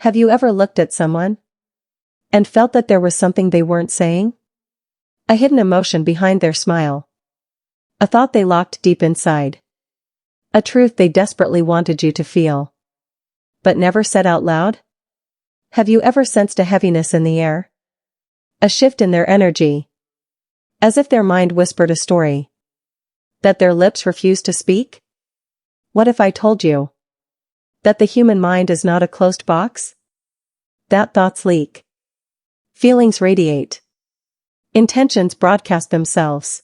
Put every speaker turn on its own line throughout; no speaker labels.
Have you ever looked at someone and felt that there was something they weren't saying? A hidden emotion behind their smile. A thought they locked deep inside. A truth they desperately wanted you to feel, but never said out loud? Have you ever sensed a heaviness in the air? A shift in their energy? As if their mind whispered a story that their lips refused to speak? What if I told you that the human mind is not a closed box? That thoughts leak. Feelings radiate. Intentions broadcast themselves,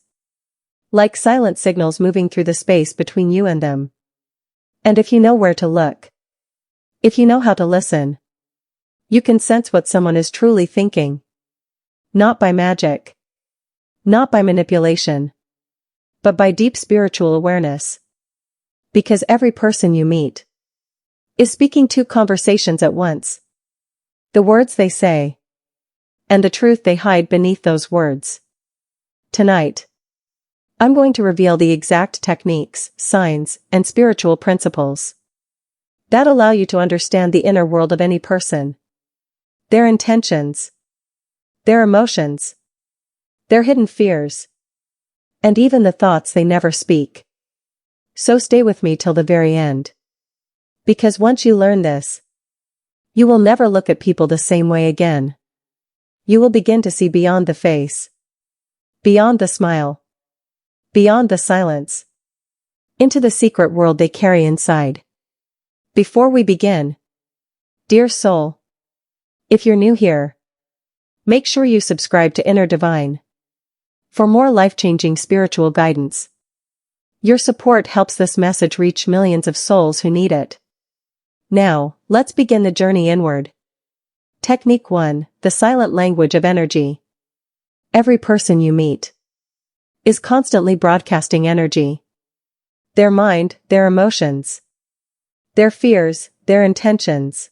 like silent signals moving through the space between you and them. And if you know where to look, if you know how to listen, you can sense what someone is truly thinking. Not by magic, not by manipulation, but by deep spiritual awareness. Because every person you meet is speaking two conversations at once. The words they say, and the truth they hide beneath those words. Tonight, I'm going to reveal the exact techniques, signs, and spiritual principles that allow you to understand the inner world of any person. Their intentions, their emotions, their hidden fears, and even the thoughts they never speak. So stay with me till the very end. Because once you learn this, you will never look at people the same way again. You will begin to see beyond the face, beyond the smile, beyond the silence, into the secret world they carry inside. Before we begin, dear soul, if you're new here, make sure you subscribe to Inner Divine for more life-changing spiritual guidance. Your support helps this message reach millions of souls who need it. Now, let's begin the journey inward. Technique 1, the silent language of energy. Every person you meet is constantly broadcasting energy. Their mind, their emotions, their fears, their intentions,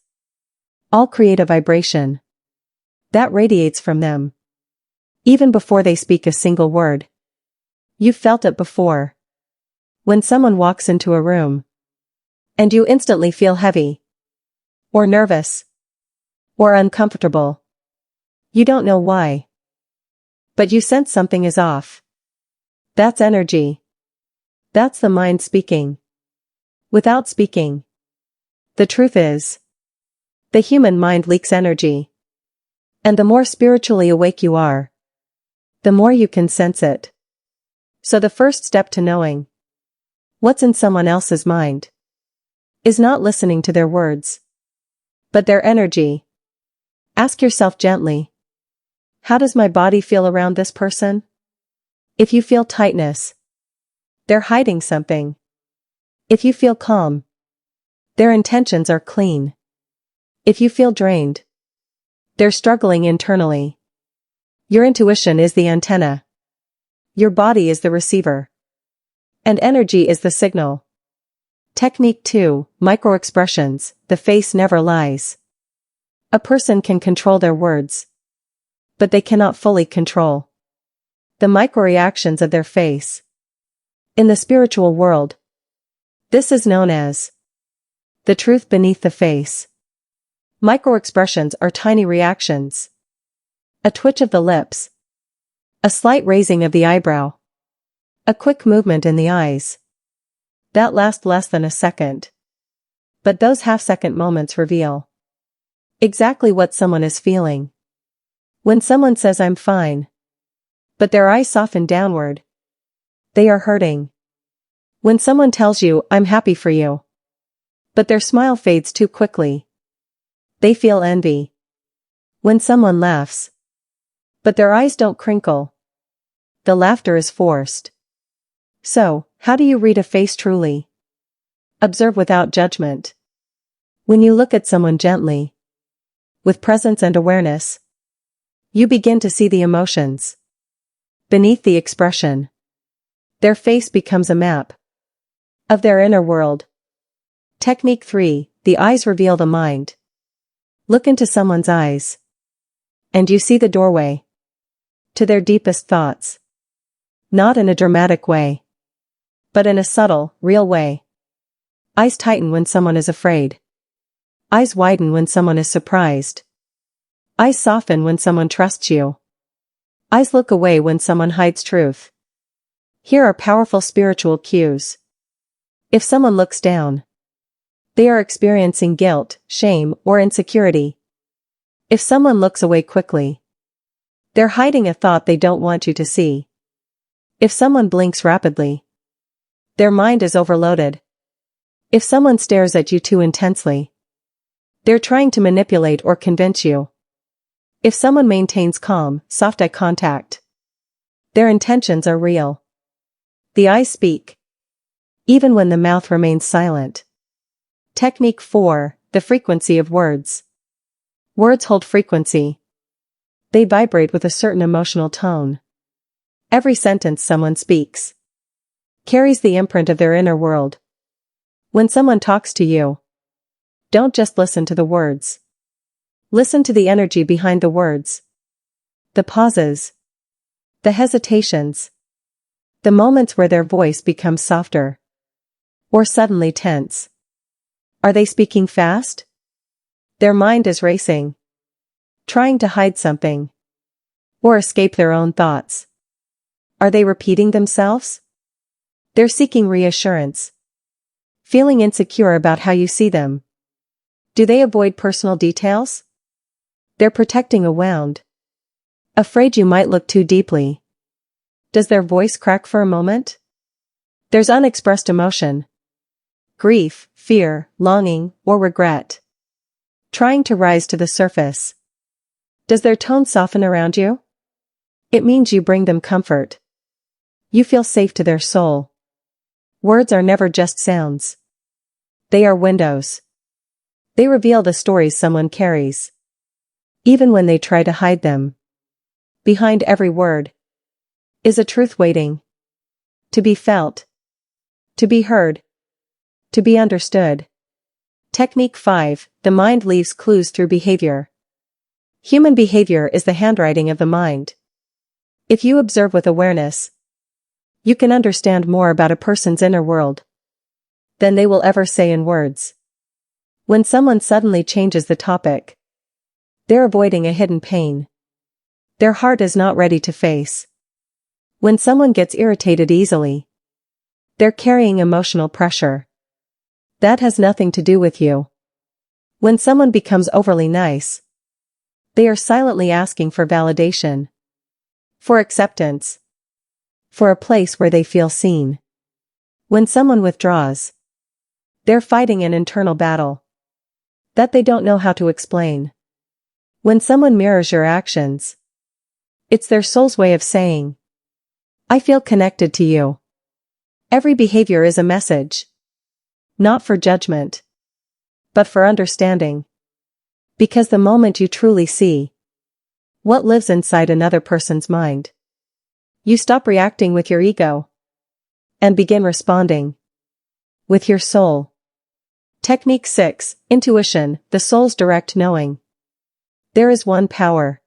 all create a vibration that radiates from them. Even before they speak a single word. You've felt it before. When someone walks into a room, and you instantly feel heavy, or nervous, or uncomfortable. You don't know why, but you sense something is off. That's energy. That's the mind speaking, without speaking. The truth is, the human mind leaks energy. And the more spiritually awake you are, the more you can sense it. So the first step to knowing what's in someone else's mind is not listening to their words, but their energy. Ask yourself gently, how does my body feel around this person? If you feel tightness, they're hiding something. If you feel calm, their intentions are clean. If you feel drained, they're struggling internally. Your intuition is the antenna. Your body is the receiver. And energy is the signal. Technique 2, microexpressions, the face never lies. A person can control their words, but they cannot fully control the microreactions of their face. In the spiritual world, this is known as the truth beneath the face. Microexpressions are tiny reactions. A twitch of the lips, a slight raising of the eyebrow, a quick movement in the eyes. That lasts less than a second. But those half-second moments reveal exactly what someone is feeling. When someone says I'm fine, but their eyes soften downward, they are hurting. When someone tells you I'm happy for you, but their smile fades too quickly, they feel envy. When someone laughs, but their eyes don't crinkle, the laughter is forced. So, how do you read a face truly? Observe without judgment. When you look at someone gently, with presence and awareness, you begin to see the emotions beneath the expression. Their face becomes a map of their inner world. Technique 3, the eyes reveal the mind. Look into someone's eyes, and you see the doorway to their deepest thoughts. Not in a dramatic way, but in a subtle, real way. Eyes tighten when someone is afraid. Eyes widen when someone is surprised. Eyes soften when someone trusts you. Eyes look away when someone hides truth. Here are powerful spiritual cues. If someone looks down, they are experiencing guilt, shame, or insecurity. If someone looks away quickly, they're hiding a thought they don't want you to see. If someone blinks rapidly, their mind is overloaded. If someone stares at you too intensely, they're trying to manipulate or convince you. If someone maintains calm, soft eye contact, their intentions are real. The eyes speak, even when the mouth remains silent. Technique 4. The frequency of words. Words hold frequency. They vibrate with a certain emotional tone. Every sentence someone speaks carries the imprint of their inner world. When someone talks to you, don't just listen to the words. Listen to the energy behind the words. The pauses. The hesitations. The moments where their voice becomes softer. Or suddenly tense. Are they speaking fast? Their mind is racing. Trying to hide something. Or escape their own thoughts. Are they repeating themselves? They're seeking reassurance. Feeling insecure about how you see them. Do they avoid personal details? They're protecting a wound. Afraid you might look too deeply. Does their voice crack for a moment? There's unexpressed emotion. Grief, fear, longing, or regret. Trying to rise to the surface. Does their tone soften around you? It means you bring them comfort. You feel safe to their soul. Words are never just sounds. They are windows. They reveal the stories someone carries. Even when they try to hide them. Behind every word is a truth waiting to be felt, to be heard, to be understood. Technique 5. The mind leaves clues through behavior. Human behavior is the handwriting of the mind. If you observe with awareness, you can understand more about a person's inner world than they will ever say in words. When someone suddenly changes the topic, they're avoiding a hidden pain their heart is not ready to face. When someone gets irritated easily, they're carrying emotional pressure that has nothing to do with you. When someone becomes overly nice, they are silently asking for validation, for acceptance, for a place where they feel seen. When someone withdraws, they're fighting an internal battle that they don't know how to explain. When someone mirrors your actions, it's their soul's way of saying, I feel connected to you. Every behavior is a message. Not for judgment, but for understanding. Because the moment you truly see what lives inside another person's mind, you stop reacting with your ego and begin responding with your soul. Technique 6. Intuition, the soul's direct knowing. There is one power.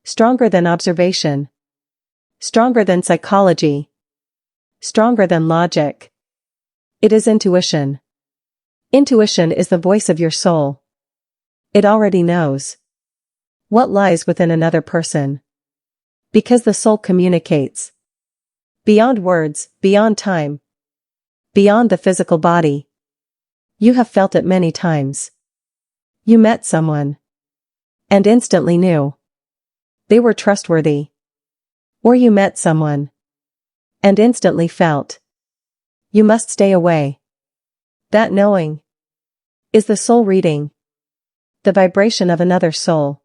Stronger than observation. Stronger than psychology. Stronger than logic. It is intuition. Intuition is the voice of your soul. It already knows what lies within another person. Because the soul communicates. Beyond words, beyond time. Beyond the physical body. You have felt it many times. You met someone and instantly knew they were trustworthy. Or you met someone and instantly felt you must stay away. That knowing is the soul reading, the vibration of another soul.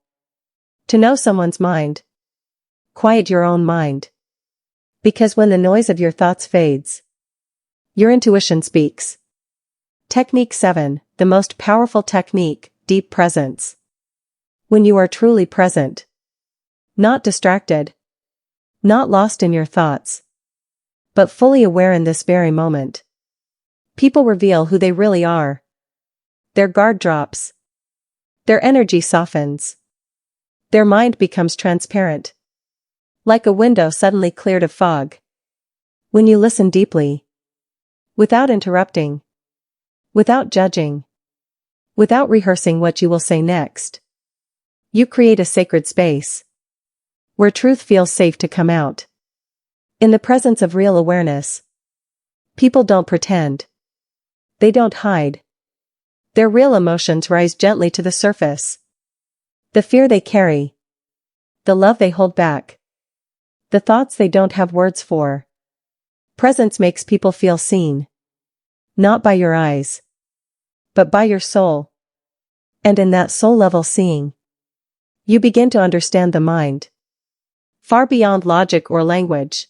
To know someone's mind, quiet your own mind. Because when the noise of your thoughts fades, your intuition speaks. Technique 7. The most powerful technique, deep presence. When you are truly present, not distracted, not lost in your thoughts, but fully aware in this very moment, people reveal who they really are. Their guard drops. Their energy softens. Their mind becomes transparent. Like a window suddenly cleared of fog. When you listen deeply, without interrupting, without judging, without rehearsing what you will say next. You create a sacred space where truth feels safe to come out. In the presence of real awareness, people don't pretend. They don't hide. Their real emotions rise gently to the surface. The fear they carry, the love they hold back, the thoughts they don't have words for. Presence makes people feel seen. Not by your eyes, but by your soul. And in that soul-level seeing, you begin to understand the mind. Far beyond logic or language.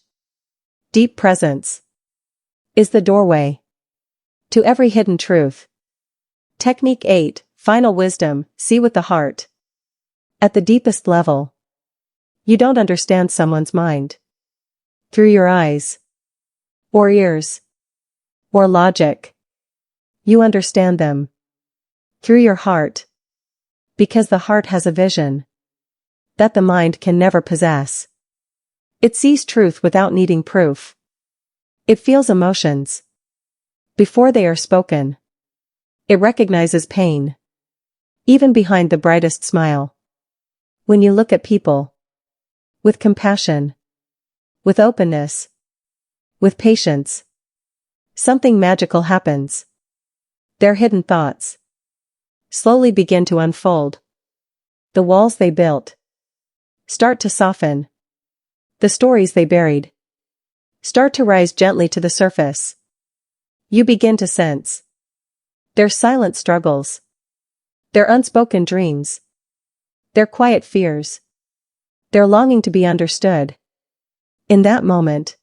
Deep presence is the doorway to every hidden truth. Technique 8, Final Wisdom, See with the Heart. At the deepest level, you don't understand someone's mind through your eyes, or ears, or logic. You understand them through your heart, because the heart has a vision that the mind can never possess. It sees truth without needing proof. It feels emotions before they are spoken. It recognizes pain, even behind the brightest smile. When you look at people with compassion, with openness, with patience, something magical happens. Their hidden thoughts slowly begin to unfold. The walls they built start to soften. The stories they buried start to rise gently to the surface. You begin to sense their silent struggles, their unspoken dreams, their quiet fears, their longing to be understood. In that moment,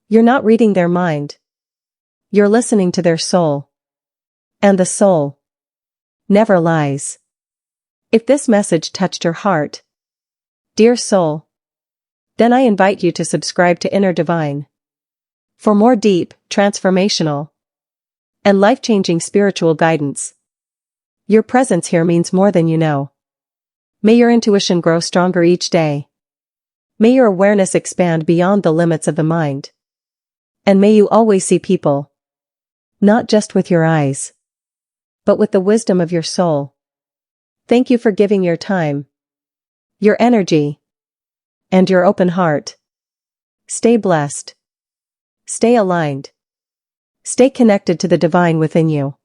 you're not reading their mind. You're listening to their soul. And the soul never lies. If this message touched your heart, dear soul, then I invite you to subscribe to Inner Divine for more deep, transformational, and life-changing spiritual guidance. Your presence here means more than you know. May your intuition grow stronger each day. May your awareness expand beyond the limits of the mind. And may you always see people, not just with your eyes, but with the wisdom of your soul. Thank you for giving your time, your energy, and your open heart. Stay blessed. Stay aligned. Stay connected to the divine within you.